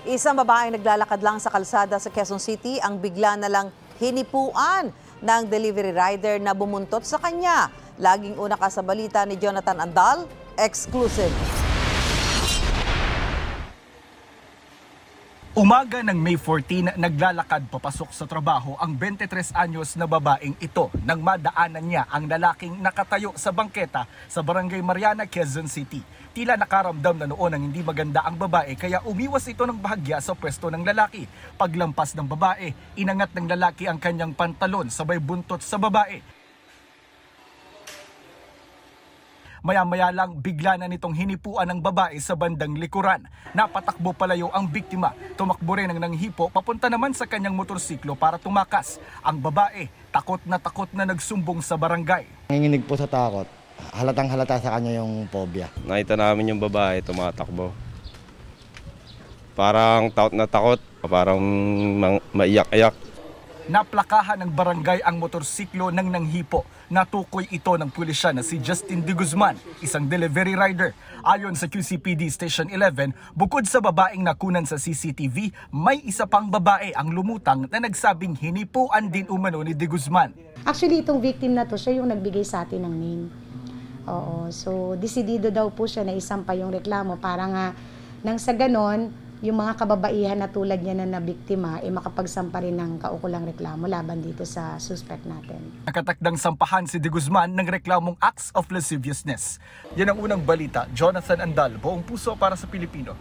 Isang babaeng naglalakad lang sa kalsada sa Quezon City ang bigla na lang hinipuan ng delivery rider na bumuntot sa kanya. Laging una ka sa balita ni Jonathan Andal, exclusive. Umaga ng May 14, naglalakad papasok sa trabaho ang 23 anyos na babaeng ito nang madaanan niya ang lalaking nakatayo sa bangketa sa Barangay Mariana, Quezon City. Tila nakaramdam na noon ang hindi maganda ang babae kaya umiwas ito ng bahagya sa pwesto ng lalaki. Paglampas ng babae, inangat ng lalaki ang kanyang pantalon sabay buntot sa babae. Maya-maya lang bigla na nitong hinipuan ng babae sa bandang likuran. Napatakbo palayo ang biktima. Tumakbo rin ang nanghipo papunta naman sa kanyang motorsiklo para tumakas. Ang babae takot na nagsumbong sa barangay. Nanginginig po sa takot. Halatang halata sa kanya yung phobia. Nakita namin yung babae tumatakbo. Parang takot, parang maiyak-iyak. Naplakahan ng barangay ang motorsiklo ng nanghipo. Natukoy ito ng pulisya na si Justin De Guzman, isang delivery rider. Ayon sa QCPD Station 11, bukod sa babaeng nakunan sa CCTV, may isa pang babae ang lumutang na nagsabing hinipuan din umano ni De Guzman. Actually, itong victim na to, siya yung nagbigay sa atin ng name. Oo, so desidido daw po siya na isampa yung reklamo para nga nang sa ganon, yung mga kababaihan na tulad niya na nabiktima ay makapagsampa rin ng kaukulang reklamo laban dito sa suspect natin. Nakatakdang sampahan si De Guzman ng reklamong acts of lasciviousness. Yan ang unang balita. Jonathan Andal, Buong Puso para sa Pilipino.